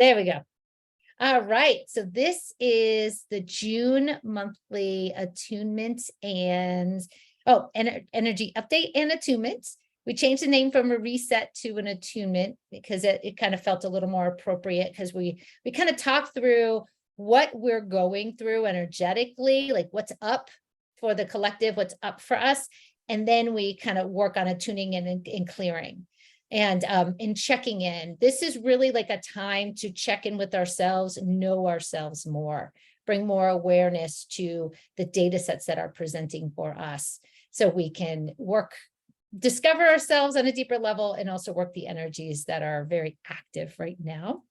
There we go. All right. So this is the June monthly attunement and energy update and attunement. We changed the name from a reset to an attunement because it kind of felt a little more appropriate because we kind of talked through what we're going through energetically, like what's up for the collective, what's up for us. And then we kind of work on attuning and clearing. And in checking in, this is really like a time to check in with ourselves, know ourselves more, bring more awareness to the data sets that are presenting for us so we can discover ourselves on a deeper level and also work the energies that are very active right now.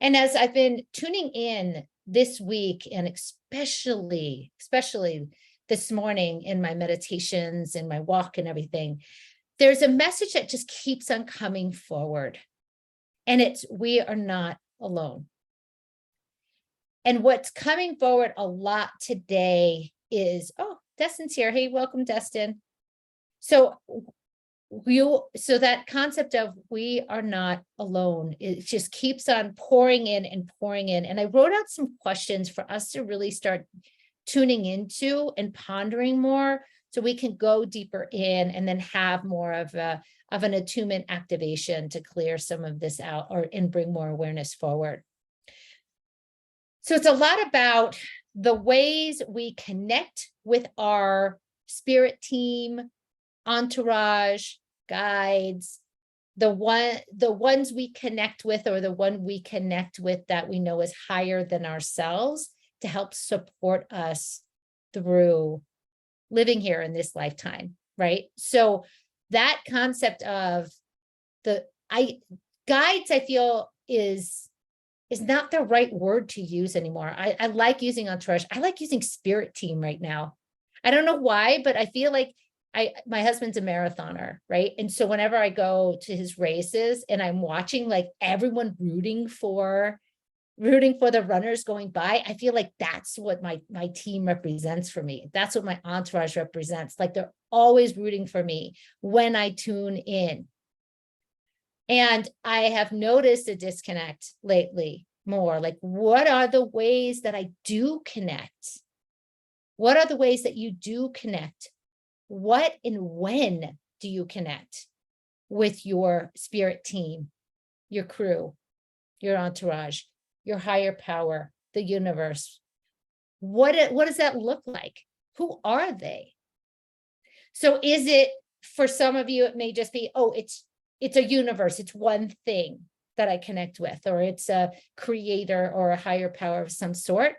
And as I've been tuning in this week, and especially this morning in my meditations and my walk and everything, there's a message that just keeps on coming forward. And it's, we are not alone. And what's coming forward a lot today is, oh, Destin's here. Hey, welcome, Destin. So that concept of we are not alone, it just keeps on pouring in and pouring in. And I wrote out some questions for us to really start tuning into and pondering more, so we can go deeper in and then have more of an attunement activation to clear some of this out and bring more awareness forward. So it's a lot about the ways we connect with our spirit team, entourage, guides, the ones we connect with, or the one we connect with that we know is higher than ourselves, to help support us through living here in this lifetime, right? So that concept of guides, I feel is not the right word to use anymore. I like using entourage. I like using spirit team right now. I don't know why, but I feel like my husband's a marathoner, right? And so whenever I go to his races and I'm watching like everyone rooting for the runners going by, I feel like that's what my team represents for me. That's what my entourage represents. Like they're always rooting for me when I tune in. And I have noticed a disconnect lately more. Like, what are the ways that I do connect? What are the ways that you do connect? What and when do you connect with your spirit team, your crew, your entourage, your higher power, the universe? What does that look like? Who are they? So is it, for some of you, it may just be, oh, it's a universe. It's one thing that I connect with, or it's a creator or a higher power of some sort.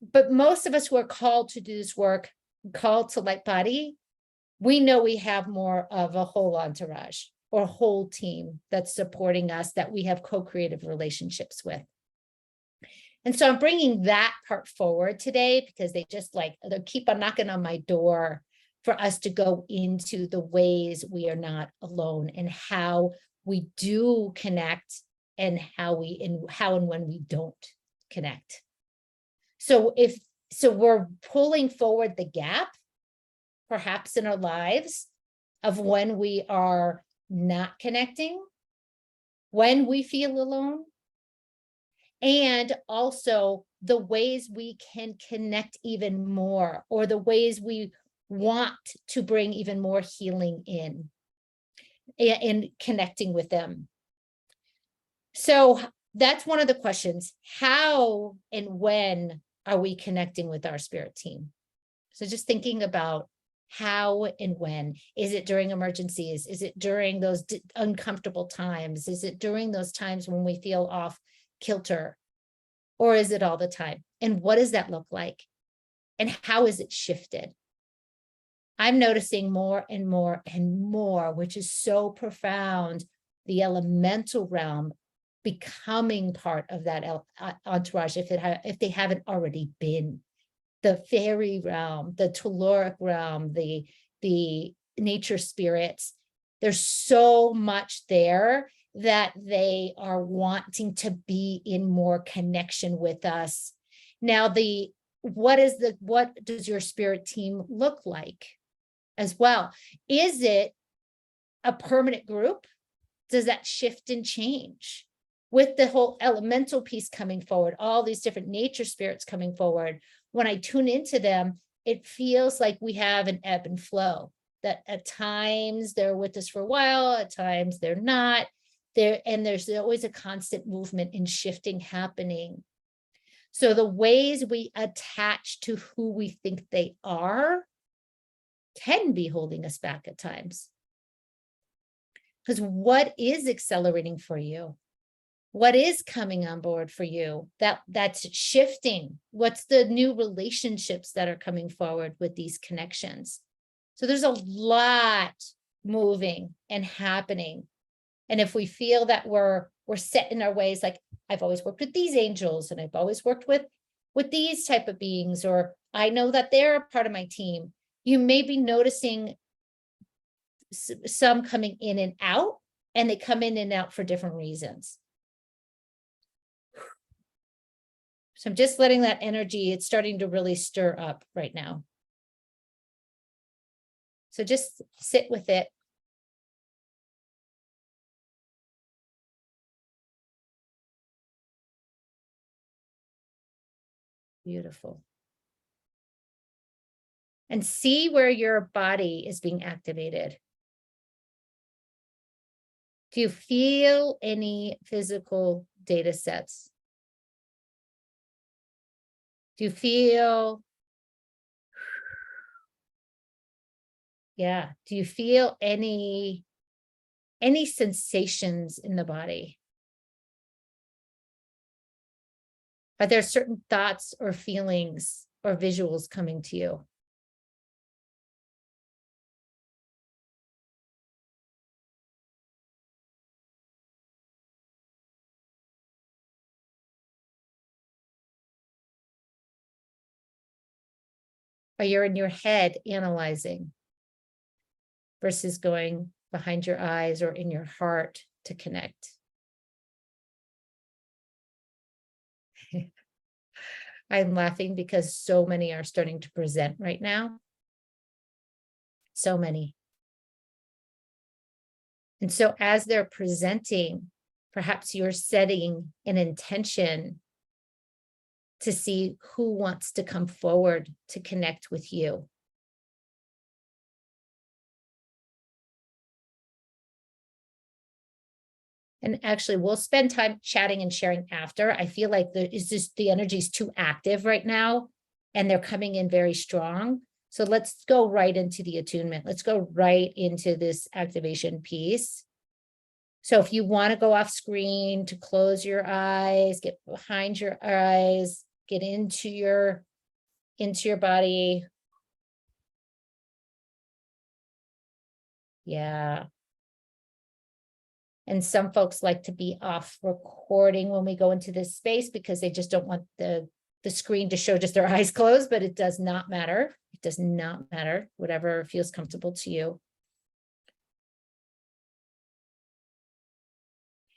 But most of us who are called to do this work, called to light body, we know we have more of a whole entourage or whole team that's supporting us, that we have co-creative relationships with. And so I'm bringing that part forward today because they keep on knocking on my door for us to go into the ways we are not alone, and how we do connect, and how and when we don't connect. So we're pulling forward the gap, perhaps in our lives, of when we are not connecting, when we feel alone, and also the ways we can connect even more, or the ways we want to bring even more healing in connecting with them. So that's one of the questions. How and when are we connecting with our spirit team? So just thinking about how and when. Is it during emergencies? Is it during those uncomfortable times? Is it during those times when we feel off kilter? Or is it all the time? And what does that look like? And how is it shifted? I'm noticing more and more and more, which is so profound, the elemental realm becoming part of that entourage, if they haven't already been. The fairy realm, the telluric realm, the nature spirits. There's so much there that they are wanting to be in more connection with us. Now, what does your spirit team look like as well? Is it a permanent group? Does that shift and change? with the whole elemental piece coming forward, all these different nature spirits coming forward, when I tune into them, it feels like we have an ebb and flow, that at times they're with us for a while, at times they're not there. And there's always a constant movement and shifting happening. So the ways we attach to who we think they are can be holding us back at times. Because what is accelerating for you? What is coming on board for you? That's shifting. What's the new relationships that are coming forward with these connections? So there's a lot moving and happening. And if we feel that we're set in our ways, like I've always worked with these angels and I've always worked with these type of beings, or I know that they're a part of my team, you may be noticing some coming in and out, and they come in and out for different reasons. So I'm just letting that energy, it's starting to really stir up right now. So just sit with it. Beautiful. And see where your body is being activated. Do you feel any physical data sets? Do you feel, yeah, do you feel any sensations in the body? Are there certain thoughts or feelings or visuals coming to you? Or you're in your head analyzing versus going behind your eyes or in your heart to connect? I'm laughing because so many are starting to present right now. So many. And so as they're presenting, perhaps you're setting an intention to see who wants to come forward to connect with you. And actually, we'll spend time chatting and sharing after. I feel like the energy is too active right now, and they're coming in very strong. So let's go right into the attunement. Let's go right into this activation piece. So if you want to go off screen, to close your eyes, get behind your eyes, get into your body. Yeah. And some folks like to be off recording when we go into this space because they just don't want the screen to show just their eyes closed, but it does not matter. It does not matter, whatever feels comfortable to you.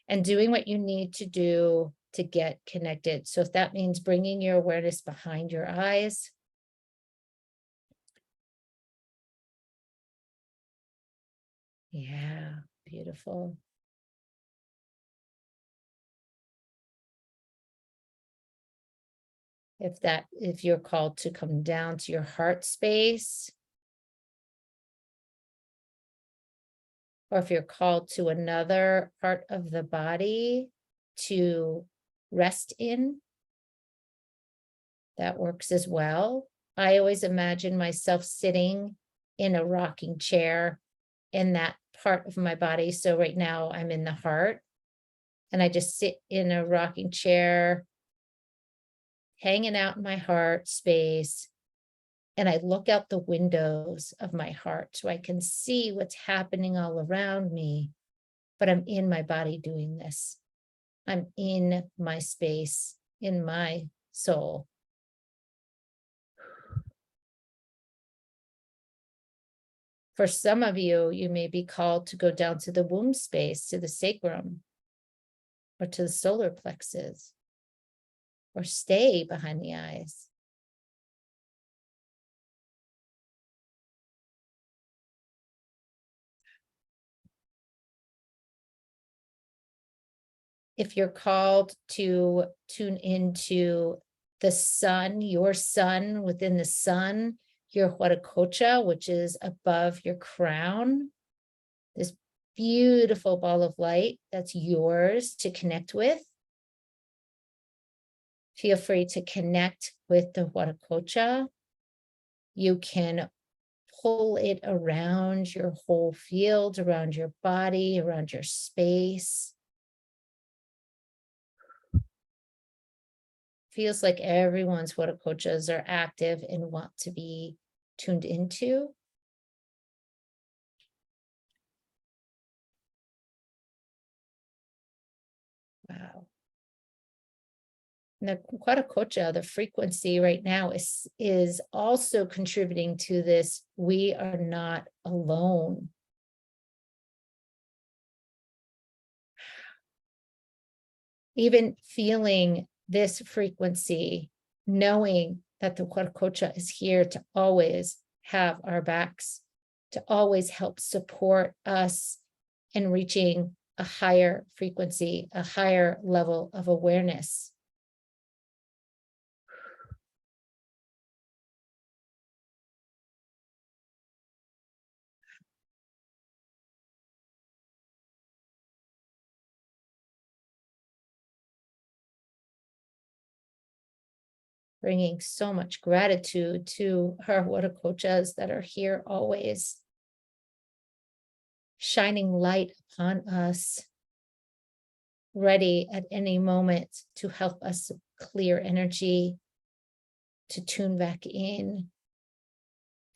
And doing what you need to do to get connected. So if that means bringing your awareness behind your eyes, yeah, beautiful. If you're called to come down to your heart space, or if you're called to another part of the body to rest in, that works as well. I always imagine myself sitting in a rocking chair in that part of my body. So right now I'm in the heart, and I just sit in a rocking chair, hanging out in my heart space. And I look out the windows of my heart so I can see what's happening all around me, but I'm in my body doing this. I'm in my space, in my soul. For some of you, you may be called to go down to the womb space, to the sacrum, or to the solar plexus, or stay behind the eyes. if you're called to tune into the sun, your sun within the sun, your Huaracocha, which is above your crown, this beautiful ball of light that's yours to connect with. Feel free to connect with the Huaracocha. You can pull it around your whole field, around your body, around your space. Feels like everyone's Huaracochas are active and want to be tuned into. Wow. And the Huaracocha, the frequency right now is also contributing to this. We are not alone. Even feeling this frequency, knowing that the Huaracocha is here to always have our backs, to always help support us in reaching a higher frequency, a higher level of awareness. Bringing so much gratitude to our Huaracochas that are here always, shining light upon us, ready at any moment to help us clear energy, to tune back in,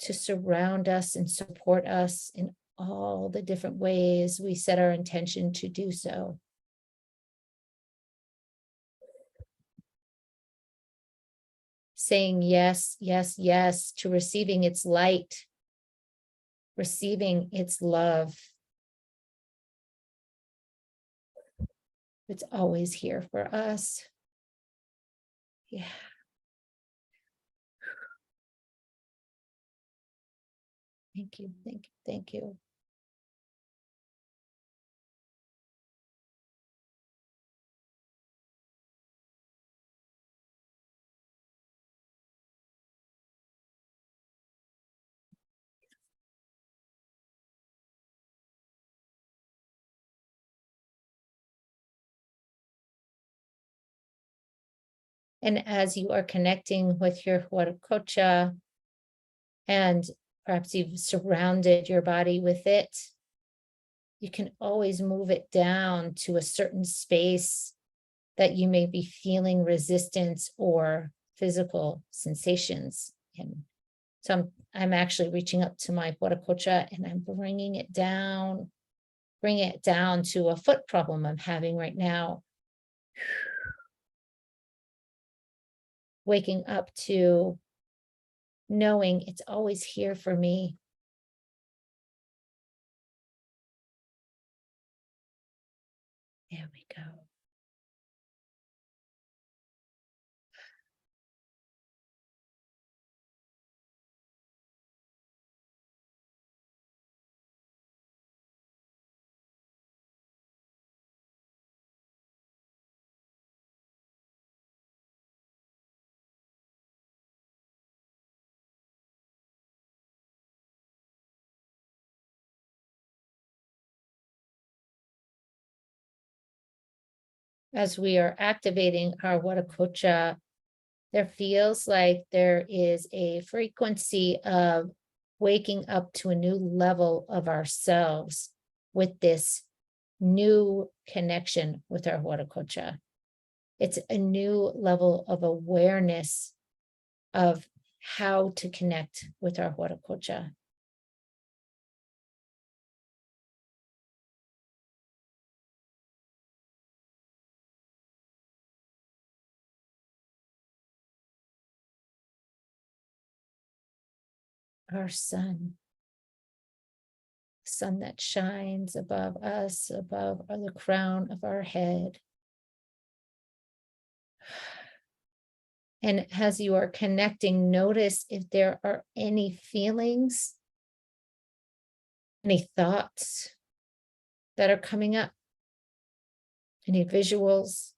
to surround us and support us in all the different ways we set our intention to do so. Saying yes, yes, yes to receiving its light, receiving its love. It's always here for us. Yeah. Thank you, thank you, thank you. And as you are connecting with your Huaracocha, and perhaps you've surrounded your body with it, you can always move it down to a certain space that you may be feeling resistance or physical sensations in. So I'm actually reaching up to my Huaracocha and I'm bringing it down to a foot problem I'm having right now. Waking up to knowing it's always here for me. There we go. As we are activating our Huaracocha, there feels like there is a frequency of waking up to a new level of ourselves with this new connection with our Huaracocha. It's a new level of awareness of how to connect with our Huaracocha. Our sun that shines above us, above the crown of our head. And as you are connecting, notice if there are any feelings, any thoughts that are coming up. Any visuals?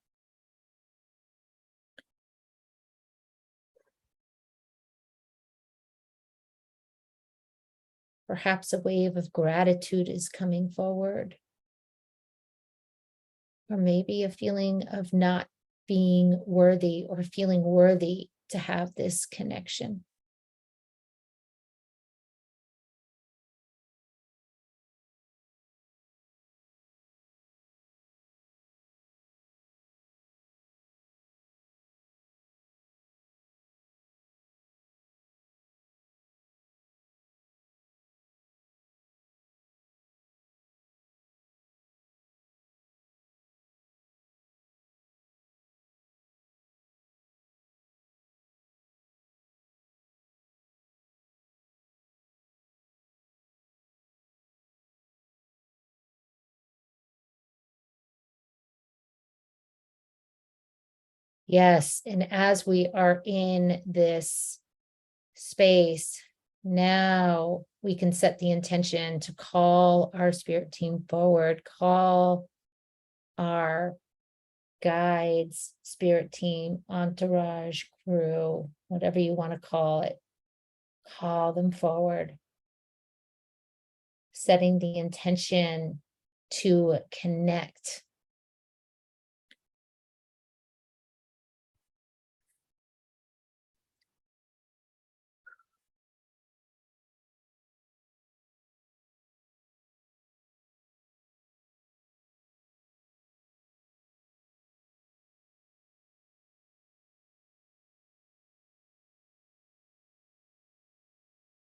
Perhaps a wave of gratitude is coming forward. Or maybe a feeling of not being worthy or feeling worthy to have this connection. Yes, and as we are in this space, now we can set the intention to call our spirit team forward, call our guides, spirit team, entourage, crew, whatever you want to call it. Call them forward, setting the intention to connect.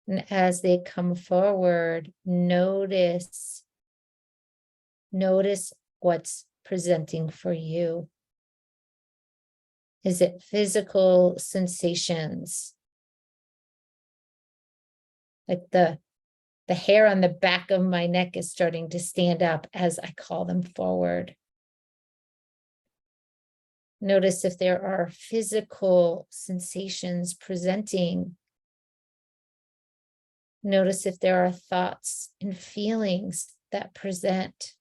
And as they come forward, notice what's presenting for you. Is it physical sensations? Like the hair on the back of my neck is starting to stand up as I call them forward. Notice if there are physical sensations presenting. Notice if there are thoughts and feelings that present.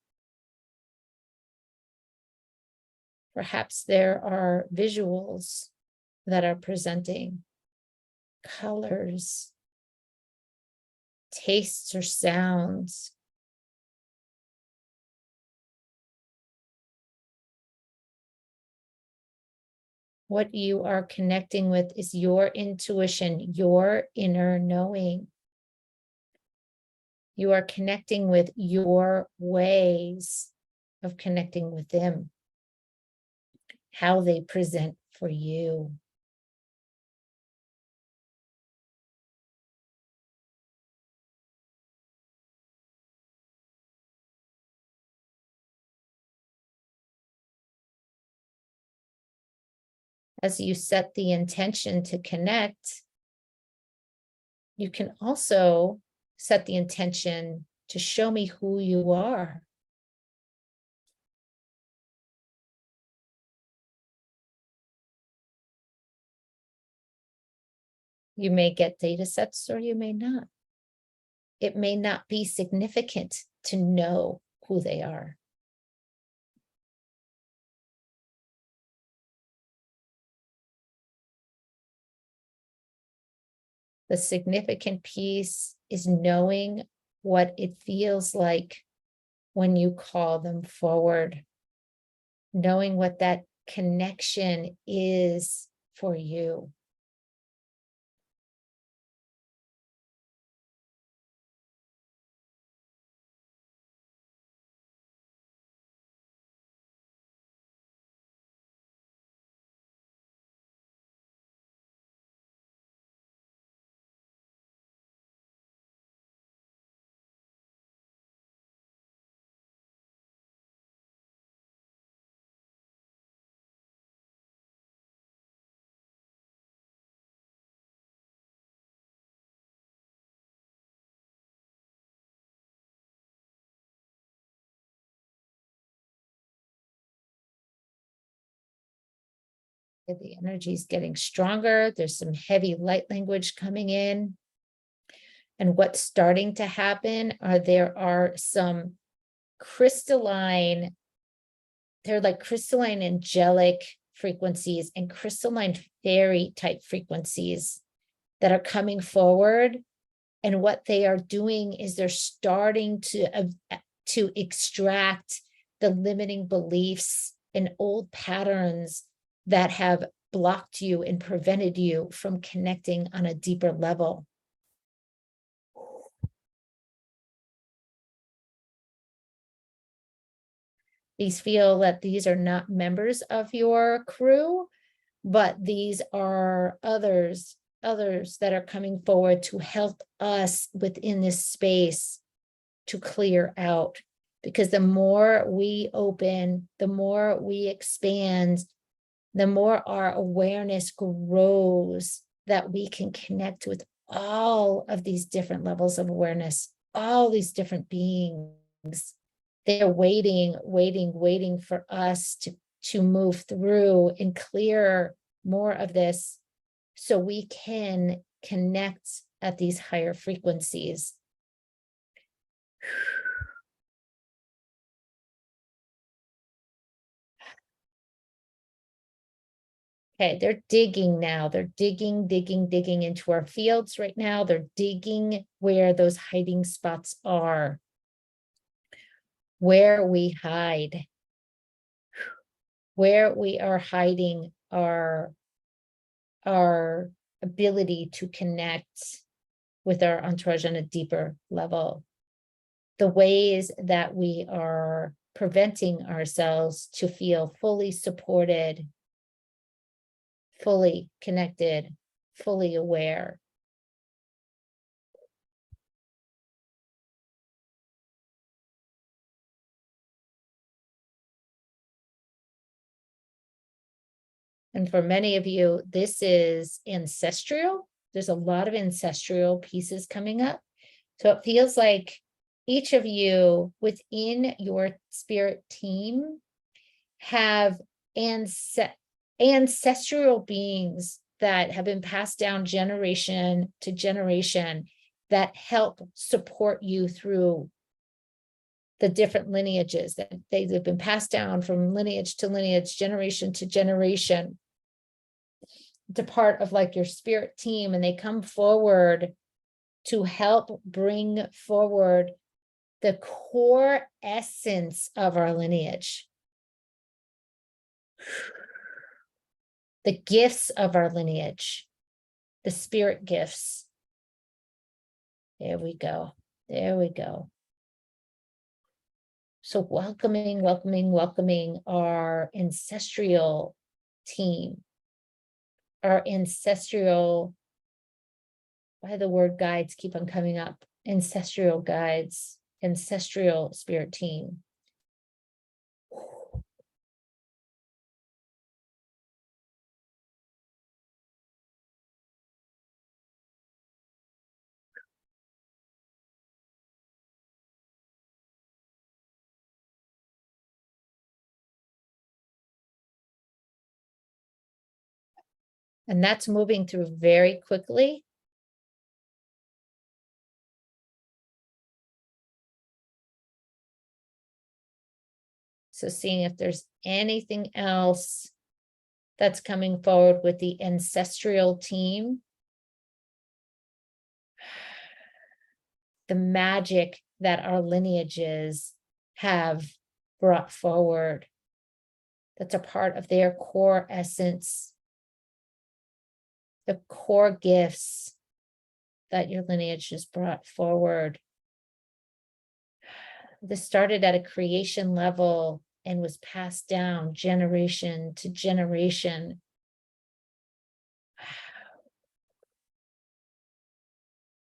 Perhaps there are visuals that are presenting, colors, tastes or sounds. What you are connecting with is your intuition, your inner knowing. You are connecting with your ways of connecting with them, how they present for you. As you set the intention to connect, you can also set the intention to show me who you are. You may get data sets or you may not. It may not be significant to know who they are. The significant piece is knowing what it feels like when you call them forward, knowing what that connection is for you. The energy is getting stronger. There's some heavy light language coming in. And what's starting to happen are there are some crystalline they're like crystalline angelic frequencies and crystalline fairy type frequencies that are coming forward. And what they are doing is they're starting to extract the limiting beliefs and old patterns that have blocked you and prevented you from connecting on a deeper level. These feel that these are not members of your crew, but these are others that are coming forward to help us within this space to clear out. Because the more we open, the more we expand, the more our awareness grows that we can connect with all of these different levels of awareness, all these different beings. They're waiting for us to move through and clear more of this so we can connect at these higher frequencies. Okay, they're digging now. They're digging into our fields right now. They're digging where those hiding spots are, where we hide, where we are hiding our ability to connect with our entourage on a deeper level. The ways that we are preventing ourselves to feel fully supported, fully connected, fully aware. And for many of you, this is ancestral. There's a lot of ancestral pieces coming up. So it feels like each of you within your spirit team have ancestral beings that have been passed down generation to generation that help support you through the different lineages that they've been passed down from lineage to lineage, generation to generation, to part of like your spirit team, and they come forward to help bring forward the core essence of our lineage, the gifts of our lineage, the spirit gifts. There we go. There we go. So welcoming our ancestral team, our ancestral, why the word guides keep on coming up, ancestral guides, ancestral spirit team. And that's moving through very quickly. So seeing if there's anything else that's coming forward with the ancestral team. The magic that our lineages have brought forward. That's a part of their core essence. The core gifts that your lineage has brought forward. This started at a creation level and was passed down generation to generation.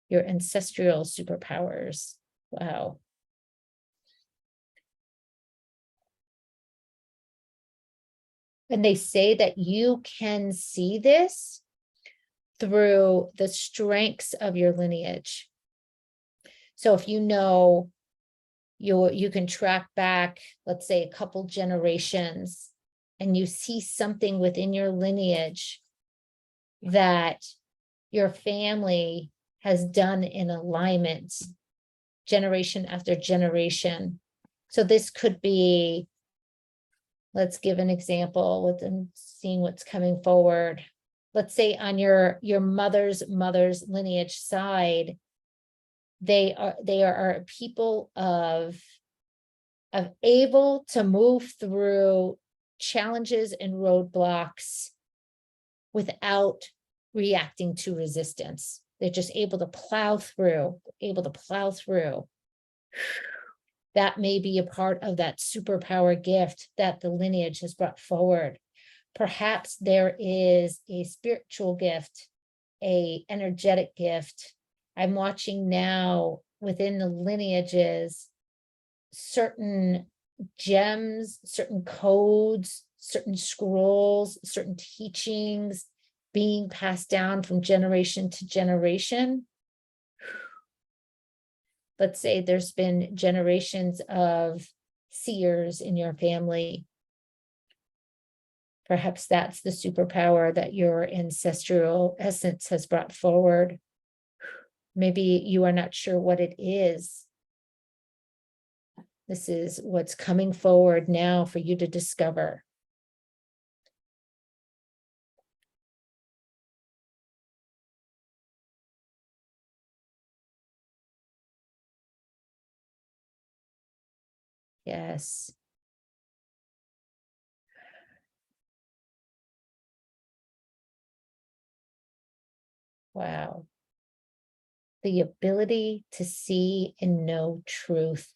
Your ancestral superpowers. Wow. And they say that you can see this through the strengths of your lineage. So if you know you can track back, let's say a couple generations, and you see something within your lineage that your family has done in alignment generation after generation. So this could be Let's give an example with them seeing what's coming forward. Let's say on your mother's lineage side, they are a people of able to move through challenges and roadblocks without reacting to resistance. They're just able to plow through. That may be a part of that superpower gift that the lineage has brought forward. Perhaps there is a spiritual gift, a energetic gift. I'm watching now within the lineages, certain gems, certain codes, certain scrolls, certain teachings being passed down from generation to generation. Let's say there's been generations of seers in your family. Perhaps that's the superpower that your ancestral essence has brought forward. Maybe you are not sure what it is. This is what's coming forward now for you to discover. Yes. Wow. The ability to see and know truth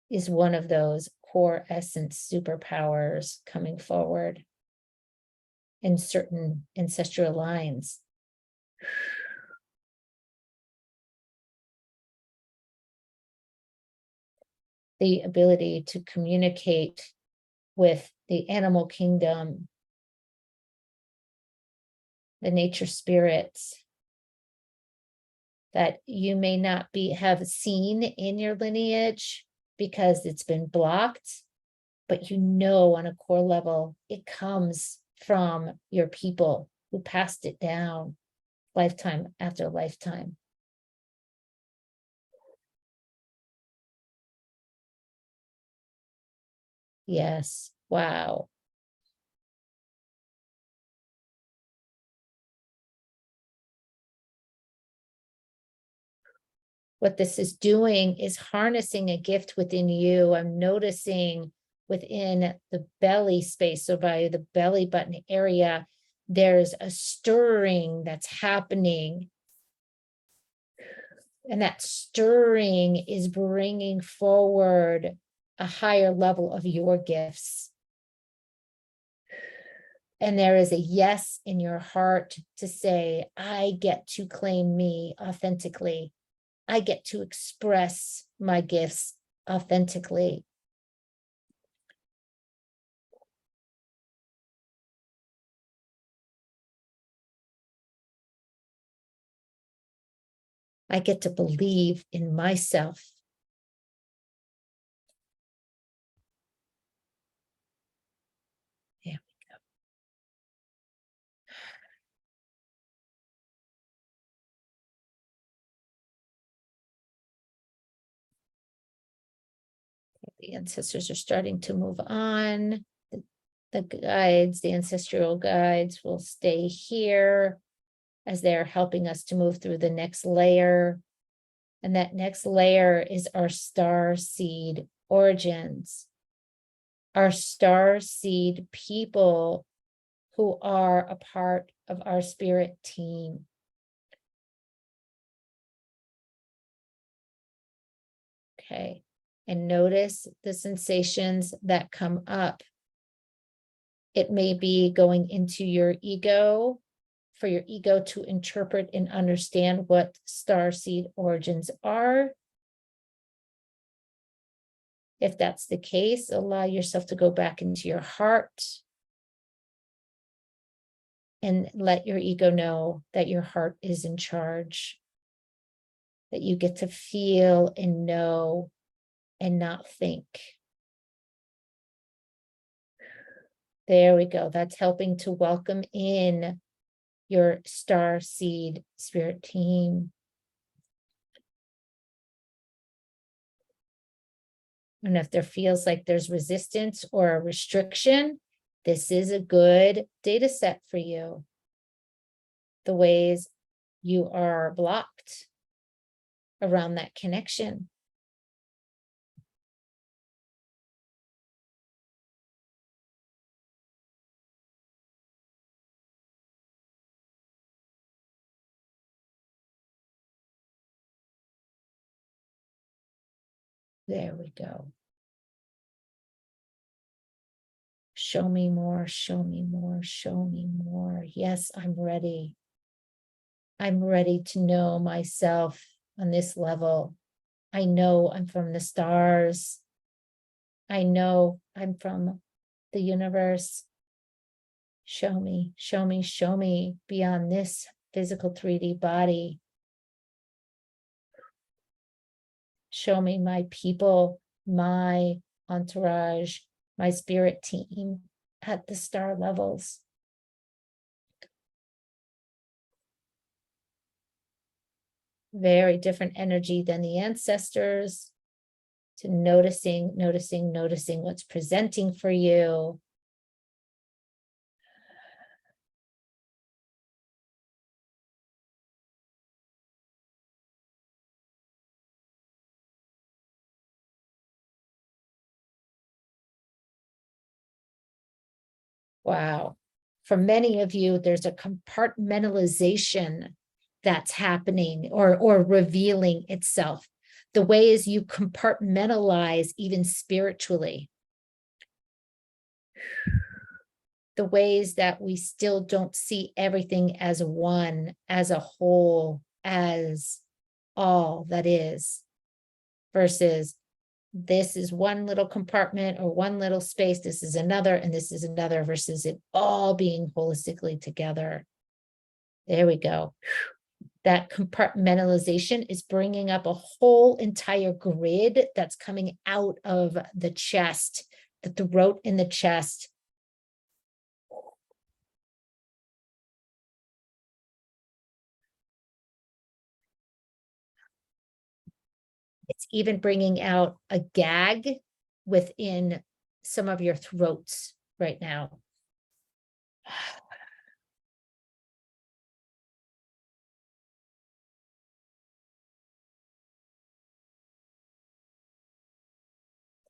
is one of those core essence superpowers coming forward in certain ancestral lines. The ability to communicate with the animal kingdom, the nature spirits that you may not have seen in your lineage because it's been blocked, but you know on a core level it comes from your people who passed it down lifetime after lifetime. Yes. Wow. What this is doing is harnessing a gift within you. I'm noticing within the belly space, so by the belly button area, there's a stirring that's happening. And that stirring is bringing forward a higher level of your gifts. And there is a yes in your heart to say, I get to claim me authentically. I get to express my gifts authentically. I get to believe in myself. There we go. The ancestors are starting to move on. The guides, the ancestral guides will stay here as they're helping us to move through the next layer. And that next layer is our star seed origins. Our star seed people who are a part of our spirit team. Okay. And notice the sensations that come up. It may be going into your ego, for your ego to interpret and understand what starseed origins are. If that's the case, allow yourself to go back into your heart and let your ego know that your heart is in charge, that you get to feel and know and not think. There we go. That's helping to welcome in your star seed spirit team. And if there feels like there's resistance or a restriction, this is a good data set for you. The ways you are blocked around that connection. There we go. Show me more, show me more, show me more. Yes, I'm ready. I'm ready to know myself on this level. I know I'm from the stars. I know I'm from the universe. Show me, show me, show me beyond this physical 3D body. Show me my people, my entourage, my spirit team at the star levels. Very different energy than the ancestors. To noticing what's presenting for you. Wow. For many of you, there's a compartmentalization that's happening or revealing itself. The ways you compartmentalize even spiritually. The ways that we still don't see everything as one, as a whole, as all that is, versus this is one little compartment or one little space, this is another, and this is another, versus it all being holistically together. There we go. That compartmentalization is bringing up a whole entire grid that's coming out of the chest, the throat and the chest. It's even bringing out a gag within some of your throats right now.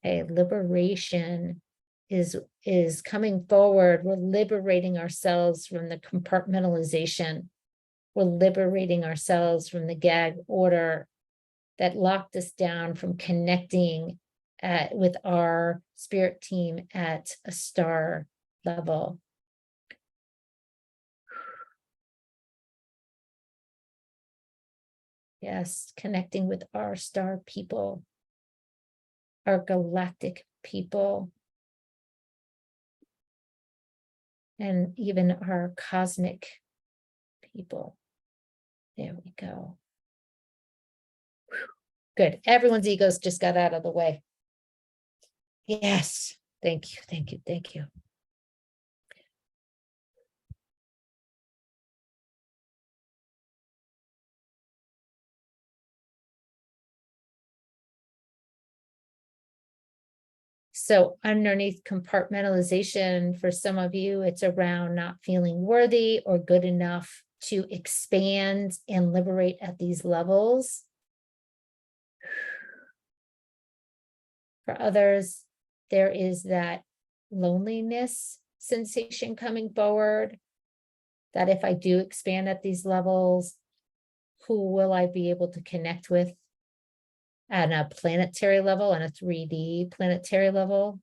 Okay, liberation is coming forward. We're liberating ourselves from the compartmentalization. We're liberating ourselves from the gag order that locked us down from connecting with our spirit team at a star level. Yes, connecting with our star people, our galactic people, and even our cosmic people. There we go. Good. Everyone's egos just got out of the way. Yes. Thank you. Thank you. Thank you. So underneath compartmentalization, for some of you, it's around not feeling worthy or good enough to expand and liberate at these levels. For others, there is that loneliness sensation coming forward, that if I do expand at these levels, who will I be able to connect with at a planetary level, on a 3D planetary level?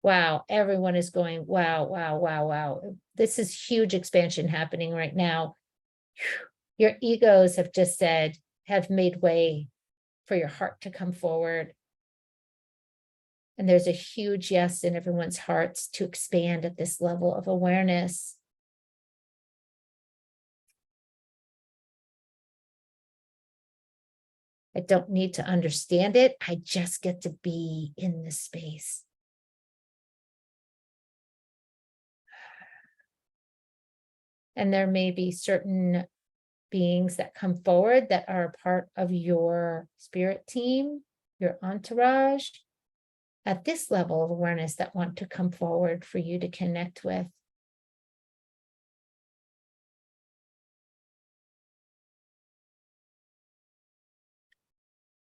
Wow, everyone is going, wow, wow, wow, wow. This is huge expansion happening right now. Your egos have just said, have made way for your heart to come forward. And there's a huge yes in everyone's hearts to expand at this level of awareness. I don't need to understand it. I just get to be in this space. And there may be certain beings that come forward that are a part of your spirit team, your entourage, at this level of awareness that want to come forward for you to connect with.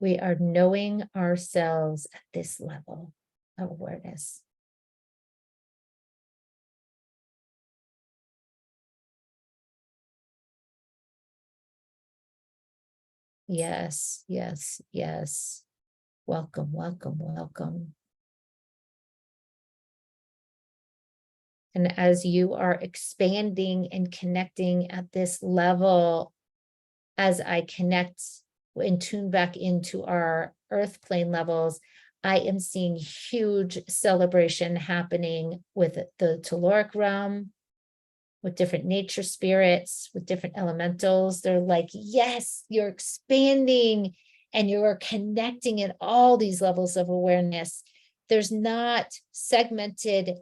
We are knowing ourselves at this level of awareness. Yes, yes, yes. Welcome, welcome, welcome. And as you are expanding and connecting at this level, as I connect and tune back into our earth plane levels, I am seeing huge celebration happening with the telluric realm, with different nature spirits, with different elementals. They're like, yes, you're expanding and you're connecting at all these levels of awareness. There's not segmented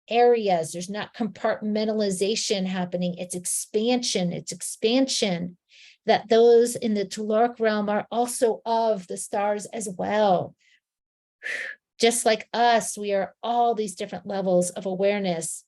areas. There's not compartmentalization happening. It's expansion. It's expansion. That those in the telluric realm are also of the stars as well. Just like us, we are all these different levels of awareness.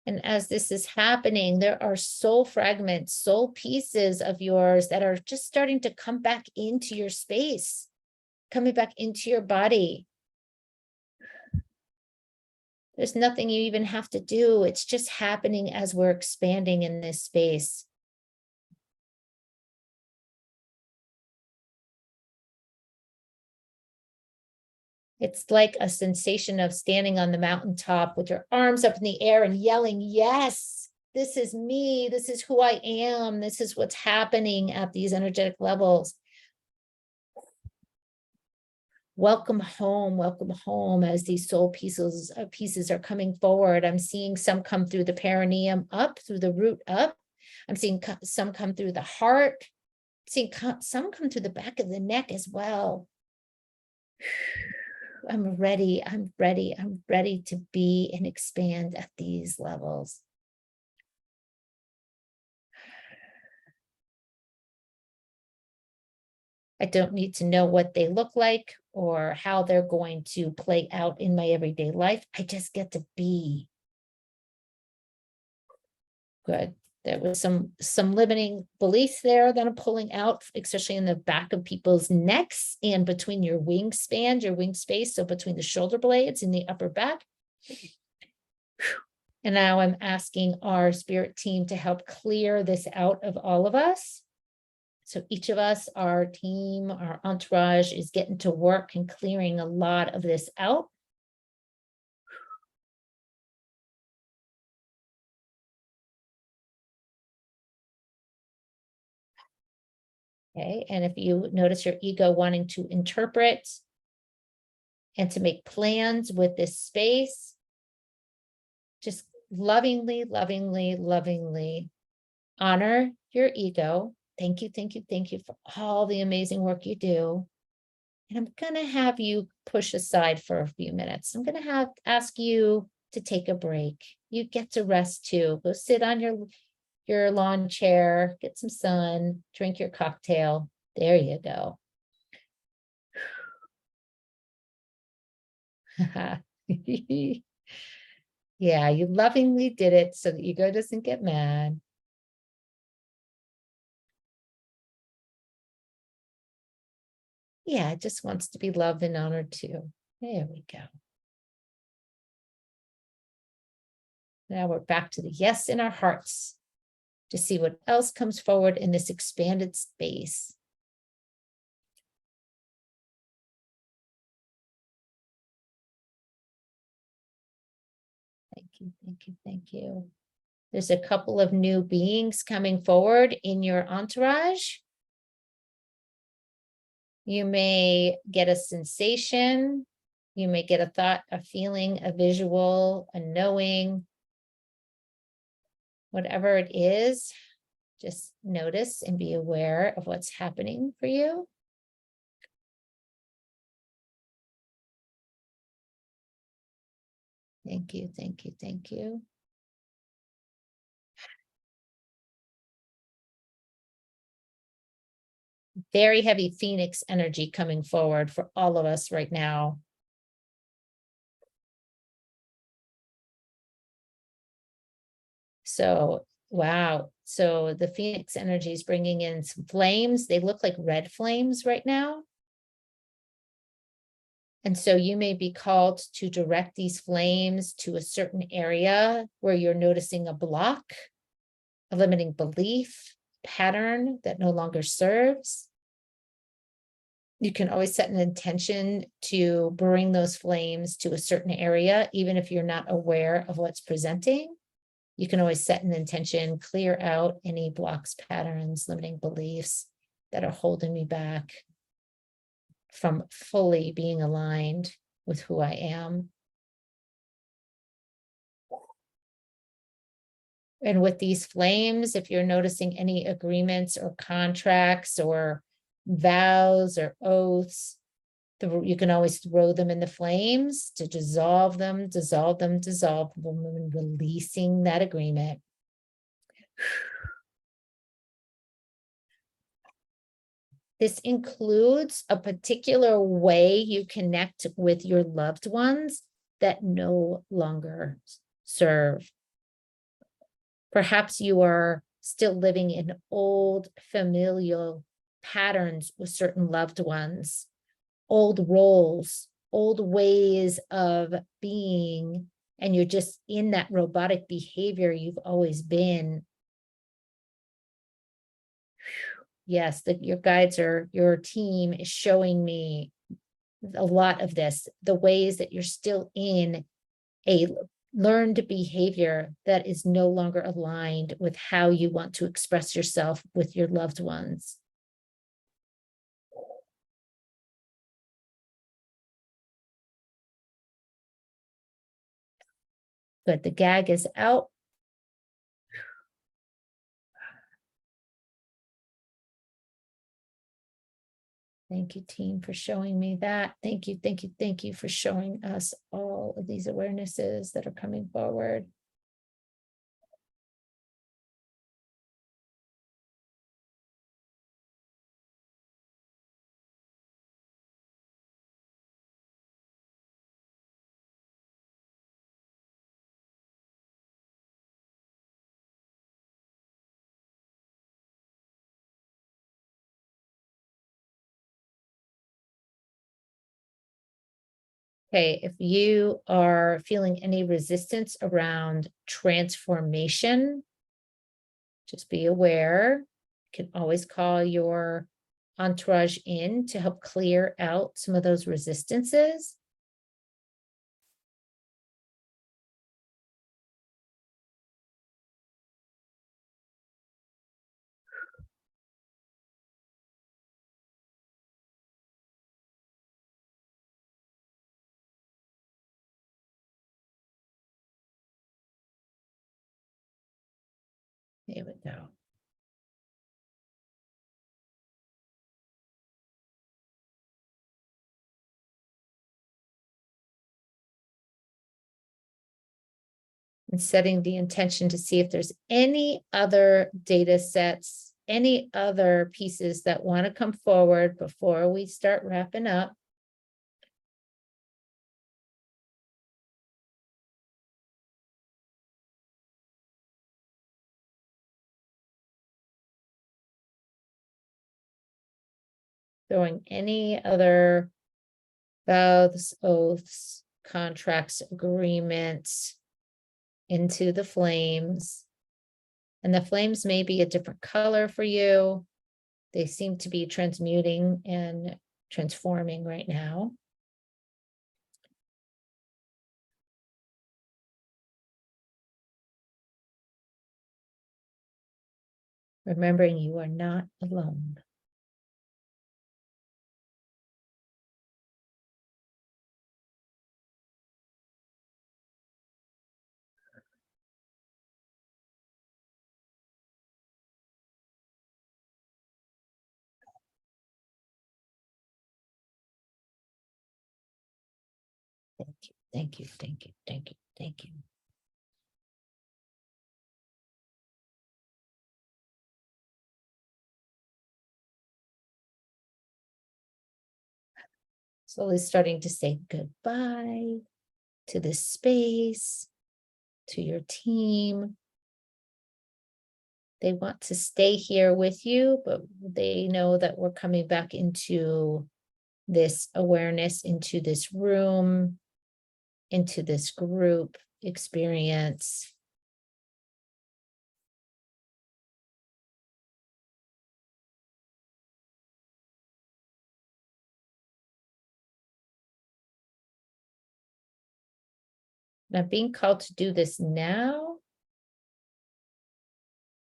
And as this is happening, there are soul fragments, soul pieces of yours that are just starting to come back into your space, coming back into your body. There's nothing you even have to do. It's just happening as we're expanding in this space. It's like a sensation of standing on the mountaintop with your arms up in the air and yelling, yes, this is me. This is who I am. This is what's happening at these energetic levels. Welcome home as these soul pieces are coming forward. I'm seeing some come through the perineum up, through the root up. I'm seeing some come through the heart. I'm seeing some come through the back of the neck as well. I'm ready to be and expand at these levels. I don't need to know what they look like or how they're going to play out in my everyday life. I just get to be. Good. There was some limiting beliefs there that I'm pulling out, especially in the back of people's necks and between your wingspan, your wing space, so between the shoulder blades and the upper back. And now I'm asking our spirit team to help clear this out of all of us. So each of us, our team, our entourage is getting to work and clearing a lot of this out. Okay, and if you notice your ego wanting to interpret and to make plans with this space, just lovingly, lovingly, lovingly honor your ego. Thank you, thank you, thank you for all the amazing work you do. And I'm going to have you push aside for a few minutes. I'm going to ask you to take a break. You get to rest too. Go sit on your lawn chair, get some sun, drink your cocktail. There you go. Yeah, you lovingly did it so the ego doesn't get mad. Yeah, it just wants to be loved and honored too. There we go. Now we're back to the yes in our hearts to see what else comes forward in this expanded space. Thank you, thank you, thank you. There's a couple of new beings coming forward in your entourage. You may get a sensation You may get a thought, a feeling, a visual, a knowing, whatever it is, just notice and be aware of what's happening for you. Thank you, thank you, thank you. Very heavy Phoenix energy coming forward for all of us right now. So, wow. So the Phoenix energy is bringing in some flames. They look like red flames right now. And so you may be called to direct these flames to a certain area where you're noticing a block, a limiting belief, pattern that no longer serves. You can always set an intention to bring those flames to a certain area, even if you're not aware of what's presenting. You can always set an intention, clear out any blocks, patterns, limiting beliefs that are holding me back from fully being aligned with who I am. And with these flames, if you're noticing any agreements or contracts or vows or oaths, you can always throw them in the flames to dissolve them, dissolve them, dissolve them, and releasing that agreement. This includes a particular way you connect with your loved ones that no longer serve. Perhaps you are still living in old familial patterns with certain loved ones, old roles, old ways of being, and you're just in that robotic behavior you've always been. Yes, your guides or your team is showing me a lot of this, the ways that you're still in a learned behavior that is no longer aligned with how you want to express yourself with your loved ones. Good, the gag is out. Thank you, team, for showing me that. Thank you, thank you, thank you for showing us all of these awarenesses that are coming forward. Okay, if you are feeling any resistance around transformation, just be aware. You can always call your entourage in to help clear out some of those resistances. There we go. And setting the intention to see if there's any other data sets, any other pieces that want to come forward before we start wrapping up. Throwing any other vows, oaths, contracts, agreements into the flames. And the flames may be a different color for you. They seem to be transmuting and transforming right now. Remembering you are not alone. Thank you. Thank you. Thank you. Thank you. Slowly starting to say goodbye to this space, to your team. They want to stay here with you, but they know that we're coming back into this awareness, into this room, into this group experience. Now, being called to do this now,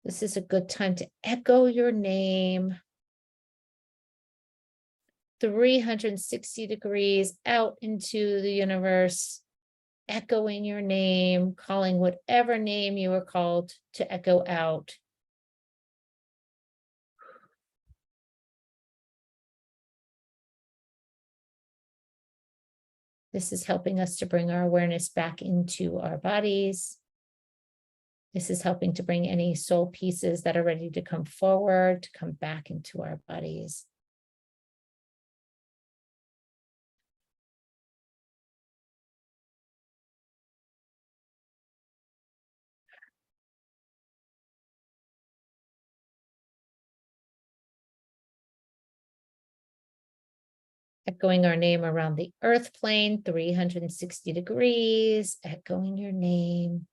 this is a good time to echo your name 360 degrees out into the universe, echoing your name, calling whatever name you were called to echo out. This is helping us to bring our awareness back into our bodies. This is helping to bring any soul pieces that are ready to come forward, to come back into our bodies. Echoing our name around the earth plane, 360 degrees, echoing your name.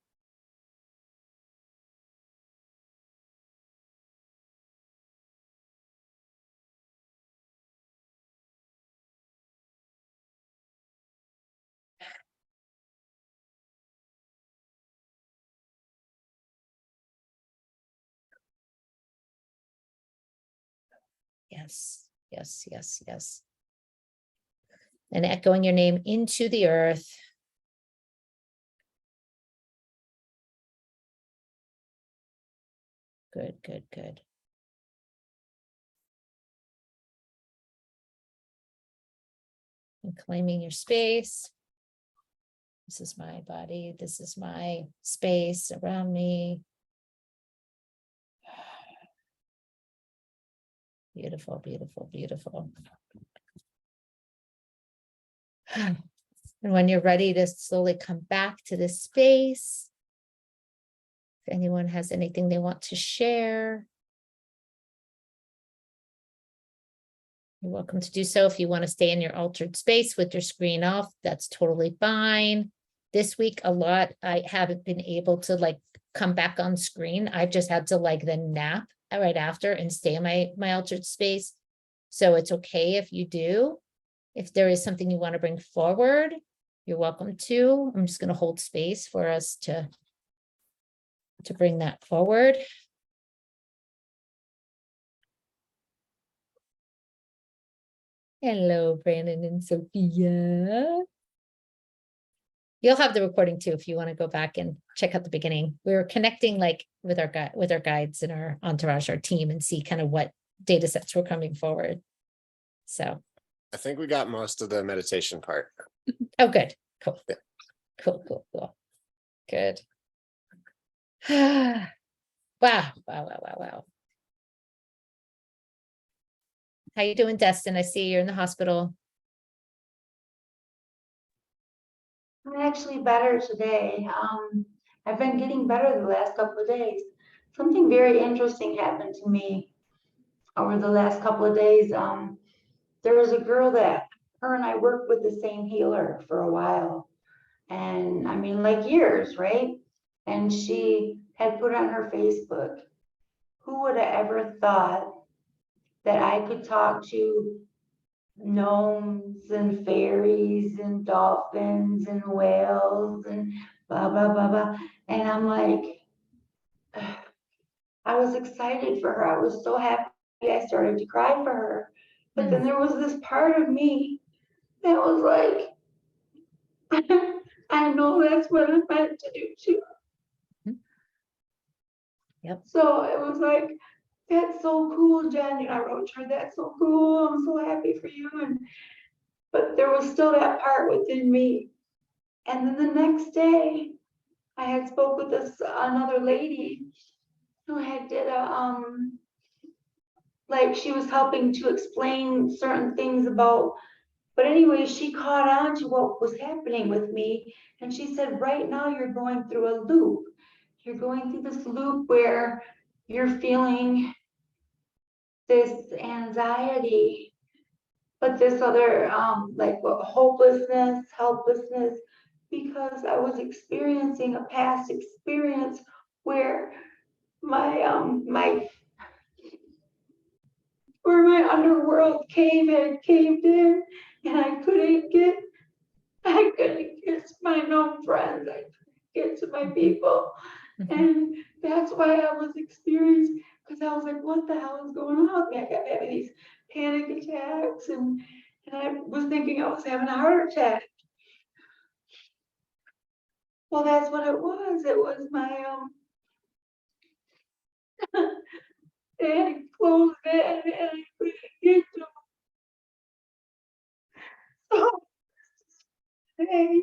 Yes, yes, yes, yes. And echoing your name into the earth. Good, good, good. And claiming your space. This is my body. This is my space around me. Beautiful, beautiful, beautiful. And when you're ready to slowly come back to this space, if anyone has anything they want to share, you're welcome to do so. If you want to stay in your altered space with your screen off, that's totally fine. This week, a lot, I haven't been able to come back on screen. I've just had to then nap right after and stay in my altered space. So it's okay if you do. If there is something you want to bring forward, you're welcome to. I'm just going to hold space for us to bring that forward. Hello, Brandon and Sophia. You'll have the recording too if you want to go back and check out the beginning. We were connecting with our guides and our entourage, our team, and see kind of what data sets were coming forward. So I think we got most of the meditation part. Oh, good. Cool. Yeah. Cool. Good. Wow. How you doing, Destin? I see you're in the hospital. I'm actually better today. I've been getting better the last couple of days. Something very interesting happened to me over the last couple of days. There was a girl that her and I worked with the same healer for a while. And I mean, years, right? And she had put on her Facebook, who would have ever thought that I could talk to gnomes and fairies and dolphins and whales and blah, blah, blah, blah. And I'm like, I was excited for her. I was so happy. I started to cry for her. But then there was this part of me that was like, I know that's what I'm meant to do too. Yep. So it was like, that's so cool, Jen. And I wrote to her, that's so cool. I'm so happy for you. But there was still that part within me And then the next day, I had spoke with another lady who had did like she was helping to explain certain things about, but anyway, she caught on to what was happening with me. And she said, right now you're going through a loop. You're going through this loop where you're feeling this anxiety, but this other, like hopelessness, helplessness, because I was experiencing a past experience where my where my underworld had caved in, and I couldn't get to my known friends. I couldn't get to my people. Mhm. And that's why I was experiencing, because I was like, what the hell is going on with me? I kept having these panic attacks, and I was thinking I was having a heart attack. Well, that's what it was. It was my they had closed it, and I couldn't get to them. So hey,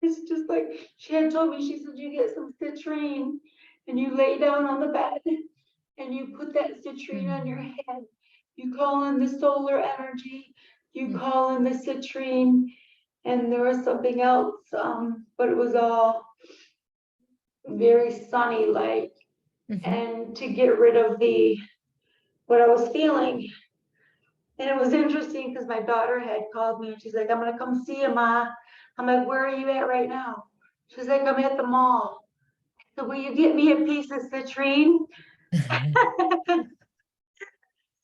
it's just like she had told me, she said, you get some citrine and you lay down on the bed and you put that citrine on your head. You call in the solar energy, you Mm. call in the citrine, and there was something else, but it was all very sunny like, Mhm. and to get rid of what I was feeling. And it was interesting because my daughter had called me and she's like, I'm gonna come see you, Ma. I'm like, where are you at right now? She's like, I'm at the mall. So will you get me a piece of citrine?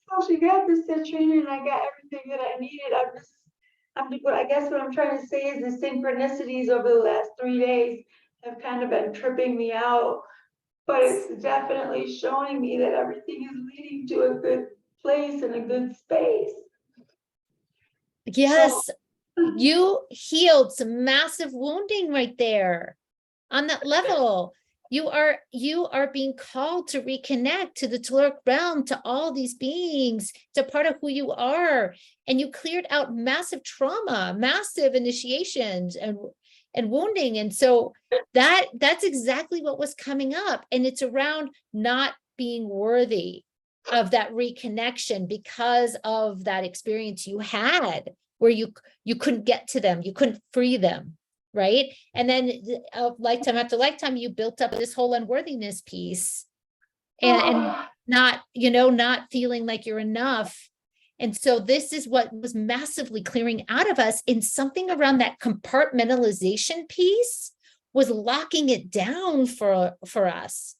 So she got the citrine and I got everything that I needed. I guess what I'm trying to say is the synchronicities over the last 3 days have kind of been tripping me out, but it's definitely showing me that everything is leading to a good place and a good space. Yes, you healed some massive wounding right there on that level. You are being called to reconnect to the telluric realm, to all these beings, to part of who you are. And you cleared out massive trauma, massive initiations and wounding. And so that's exactly what was coming up. And it's around not being worthy of that reconnection because of that experience you had where you couldn't get to them, you couldn't free them, right? And then lifetime after lifetime, you built up this whole unworthiness piece and not, not feeling like you're enough. And so this is what was massively clearing out of us, in something around that compartmentalization piece was locking it down for us.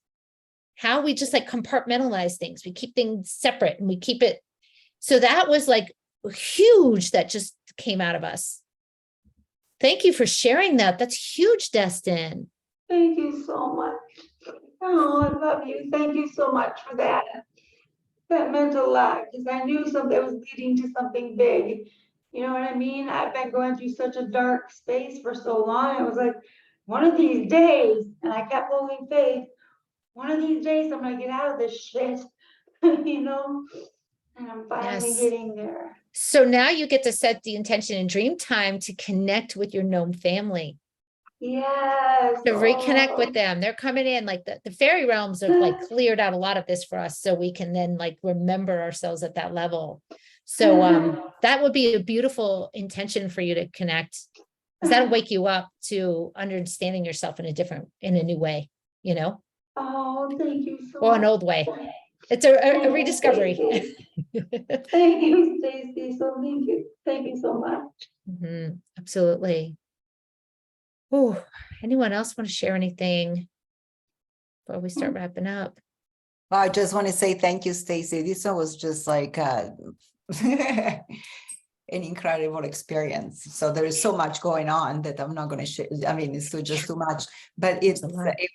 How we just like compartmentalize things. We keep things separate and we keep it. So that was like huge that just came out of us. Thank you for sharing that. That's huge, Destin. Thank you so much. Oh, I love you. Thank you so much for that. That meant a lot because I knew something was leading to something big. You know what I mean? I've been going through such a dark space for so long. It was like, one of these days, and I kept holding faith, one of these days I'm gonna get out of this shit, and I'm finally Yes. getting there. So now you get to set the intention in dream time to connect with your gnome family, Yes. to reconnect with them. They're coming in like the fairy realms have like cleared out a lot of this for us so we can then like remember ourselves at that level. So that would be a beautiful intention for you to connect, because that'll wake you up to understanding yourself in a new way, Oh, thank you so or much. an old way. It's a rediscovery. Thank you, Stacy. So thank you so much. Mhm, absolutely. Oh, anyone else want to share anything before we start wrapping up? Well, I just want to say thank you, Stacy. This one was just like an incredible experience. So there is so much going on that I'm not going to share. I mean, it's just too much, but it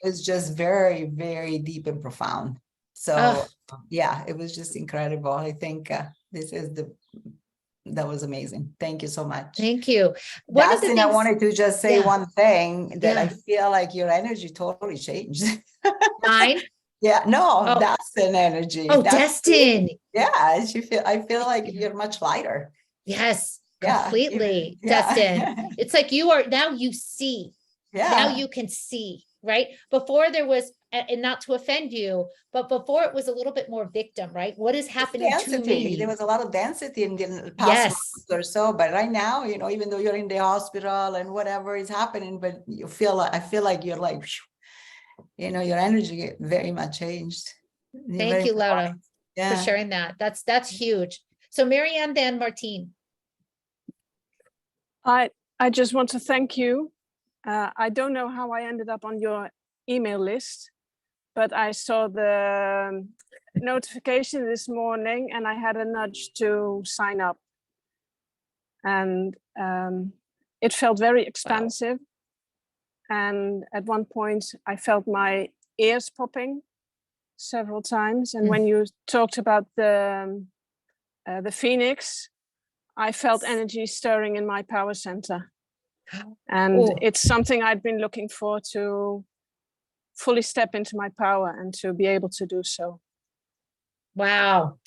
was just very, very deep and profound. So yeah, it was just incredible. I think that was amazing. Thank you so much. Thank you. Dustin, I wanted to just say one thing that I Yeah. feel like your energy totally changed. Mine? Yeah, no, Oh. Destin energy. Oh, Destin. Yeah, I feel like you're much lighter. Yes. Yeah, completely, yeah. Dustin. It's like you are, now you see. Now Yeah. you can see, right? Before there was, and not to offend you, but before it was a little bit more victim, right? What is happening to Density. me? There was a lot of density in the past Yes. month or so, but right now, you know, even though you're in the hospital and whatever is happening, but you feel like, I feel like you're like, you know, your energy very much changed. You're Thank very you, much Laura, for yeah. sharing that. That's huge. So Marianne Van Martine. I just want to thank you. I don't know how I ended up on your email list, but I saw the notification this morning and I had a nudge to sign up. And it felt very expansive. And at one point I felt my ears popping several times. And when you talked about the Phoenix, I felt energy stirring in my power center. And it's something I'd been looking for, to fully step into my power and to be able to do so. Wow.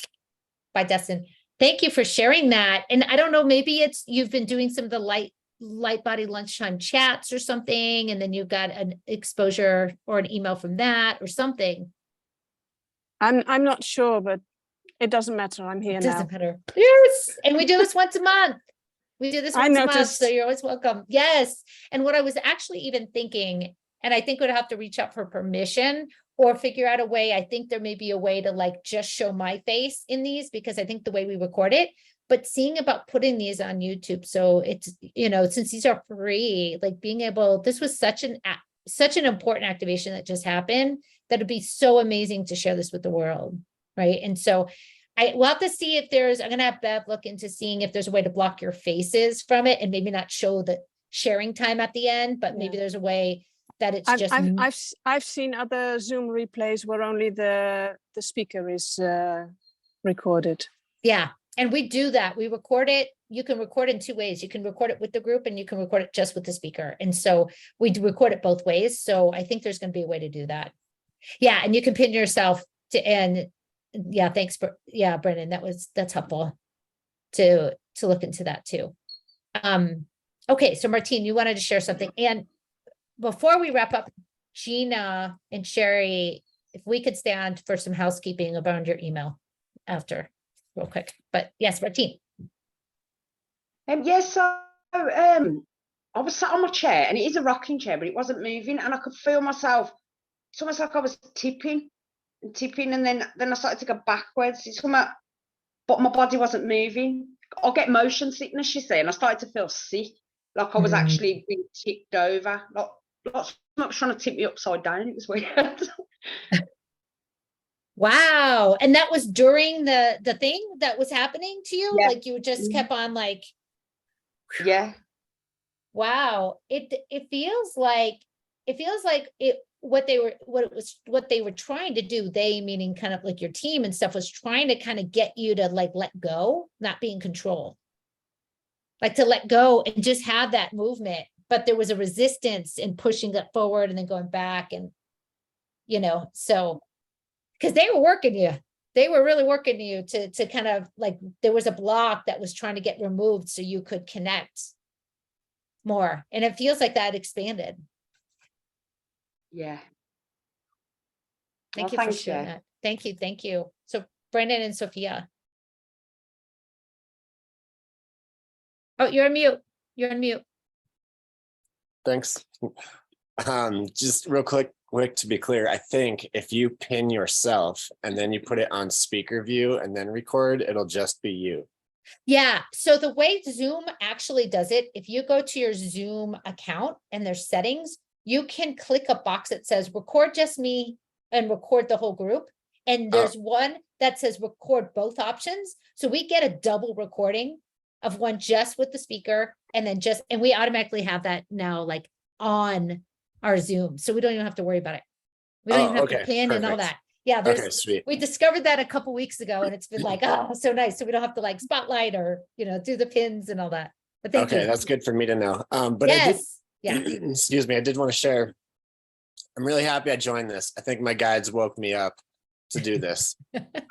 By Dustin. Thank you for sharing that. And I don't know, maybe it's, you've been doing some of the light body lunchtime chats or something, and then you got an exposure or an email from that or something. I'm not sure, but it doesn't matter. I'm here It now. doesn't matter. Yes. And we do this once a month. We do this I once a month, noticed. so you're always welcome. Yes. And what I was actually even thinking, and I think we'd have to reach out for permission or figure out a way, I think there may be a way to like just show my face in these, because I think the way we record it, but seeing about putting these on YouTube. So it's, you know, since these are free, like being able, this was such an important activation that just happened, that it'd be so amazing to share this with the world. Right. And so we'll have to see if I'm going to have Bev look into seeing if there's a way to block your faces from it and maybe not show the sharing time at the end, but maybe there's a way that it's I've seen other Zoom replays where only the speaker is recorded. Yeah. And we do that. We record it. You can record in two ways. You can record it with the group and you can record it just with the speaker. And so we do record it both ways. So I think there's going to be a way to do that. Yeah. And you can pin yourself to, and yeah, thanks for, yeah, Brennan, that's helpful to look into that too. Okay. So Martine, you wanted to share something. And before we wrap up, Gina and Sherry, if we could stand for some housekeeping about your email after real quick, but yes, Martine. Yes, so I was sat on my chair, and it is a rocking chair, but it wasn't moving, and I could feel myself. It's almost like I was tipping, and then I started to go backwards. It's almost, but my body wasn't moving. I'll get motion sickness, you see, and I started to feel sick, like I was actually being tipped over, like someone trying to tip me upside down. It was weird. Wow. And that was during the thing that was happening to you? Yeah. Like you just kept on like, Yeah. wow. It feels like what they were trying to do, they meaning kind of like your team and stuff, was trying to kind of get you to like let go, not be in control. Like to let go and just have that movement. But there was a resistance in pushing that forward and then going back, and you know, so because they were working you. They were really working you to kind of like, there was a block that was trying to get removed so you could connect more. And it feels like that expanded. Yeah. Thank you for sharing that. Thank you. Thank you. So Brendan and Sophia. Oh, you're on mute. You're on mute. Thanks. Just real quick to be clear, I think if you pin yourself and then you put it on speaker view and then record, it'll just be you. Yeah. So the way Zoom actually does it, if you go to your Zoom account and there's settings, you can click a box that says record just me and record the whole group. And there's one that says record both options. So we get a double recording of one just with the speaker and then and we automatically have that now like on our Zoom. So we don't even have to worry about it. We don't even have to pin and all that. Yeah, sweet. We discovered that a couple weeks ago and it's been like, oh, so nice. So we don't have to like spotlight or, you know, do the pins and all that. But thank you. That's good for me to know. But yes. Excuse me, I did want to share. I'm really happy I joined this. I think my guides woke me up to do this.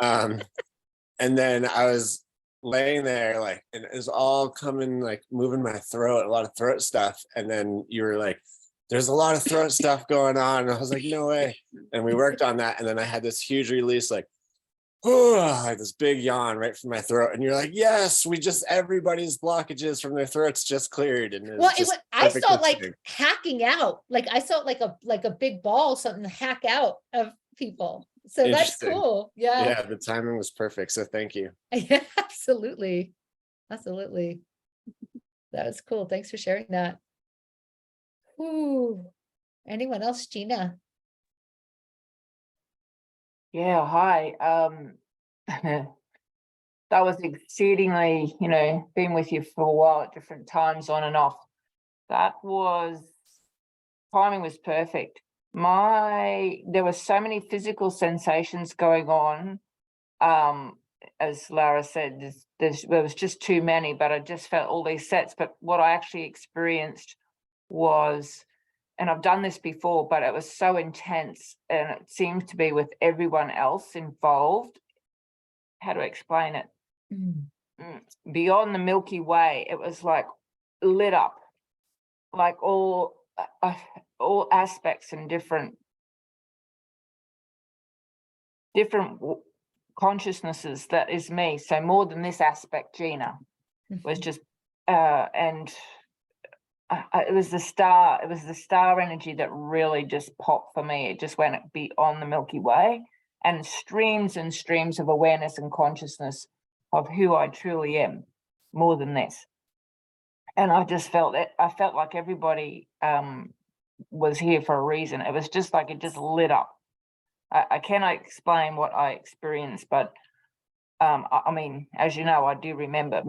And then I was laying there, like, and it was all coming, like moving my throat, a lot of throat stuff. And then you were like, there's a lot of throat stuff going on. And I was like, no way. And we worked on that. And then I had this huge release, like, oh, like this big yawn right from my throat. And you're like, yes, everybody's blockages from their throats just cleared. And Well, I perfect saw it like listening. hacking out. Like I saw it like a big ball, something to hack out of people. So that's Interesting. cool. Yeah. Yeah, the timing was perfect. So thank you. Yeah, absolutely. Absolutely. That was cool. Thanks for sharing that. Ooh. Anyone else, Gina? Yeah, hi. That was exceedingly, been with you for a while at different times on and off. Timing was perfect. There were so many physical sensations going on. As Lara said, there was just too many, but I just felt all these sets. But what I actually experienced was, and I've done this before, but it was so intense, and it seems to be with everyone else involved. How to explain it? Beyond the Milky Way, it was like lit up, like all aspects and different consciousnesses. That is me. So more than this aspect, Gina was just and it was the star energy that really just popped for me. It just went beyond the Milky Way, and streams of awareness and consciousness of who I truly am, more than this. And I just felt it. I felt like everybody was here for a reason. It was just like it just lit up. I cannot explain what I experienced, but I mean, as you know, I do remember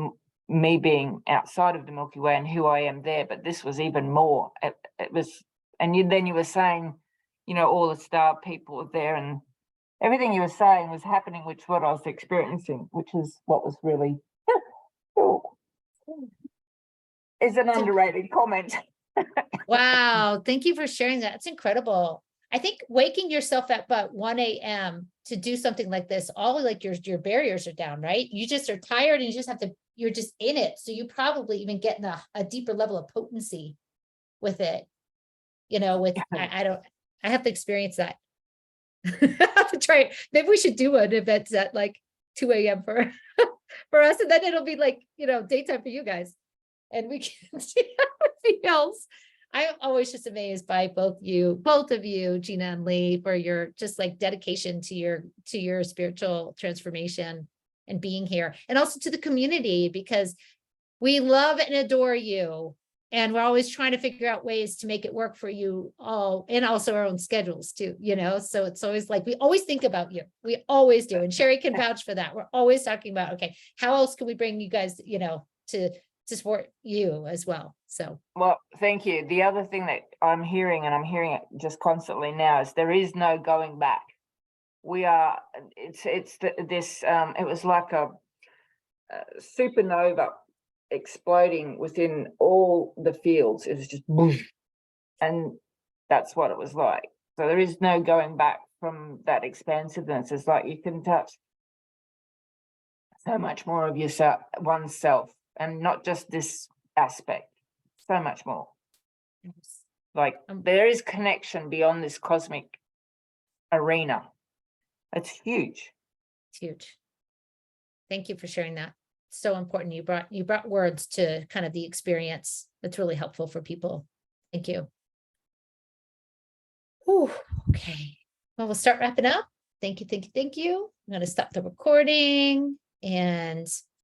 me being outside of the Milky Way and who I am there, but this was even more. It was, and then you were saying, all the star people were there, and everything you were saying was happening, which what I was experiencing, which is what was really is an underrated comment. Wow. Thank you for sharing that. It's incredible. I think waking yourself up at 1 a.m. to do something like this, all like your barriers are down, right? You just are tired and you just have to, you're just in it. So you probably even get in a deeper level of potency with it. I have to experience that. I have to try it. Maybe we should do an event at like 2 a.m. for us, and then it'll be like, daytime for you guys. And we can see everything else. I'm always just amazed by both of you, Gina and Lee, for your just like dedication to your spiritual transformation and being here, and also to the community, because we love and adore you. And we're always trying to figure out ways to make it work for you all, and also our own schedules too, so it's always like, we always think about you. We always do. And Sherry can vouch for that. We're always talking about, okay, how else can we bring you guys, to support you as well. So, well, thank you. The other thing that I'm hearing, and I'm hearing it just constantly now, is there is no going back. We are, it was like a supernova exploding within all the fields. It was just boom, and that's what it was like. So there is no going back from that expansiveness. It's like you can touch so much more of yourself, oneself, and not just this aspect, so much more. Like there is connection beyond this cosmic arena. It's huge. it's huge. Thank you for sharing that. So important. You brought words to kind of the experience. That's really helpful for people. Thank you. Whew, okay. Well, we'll start wrapping up. Thank you. I'm going to stop the recording, and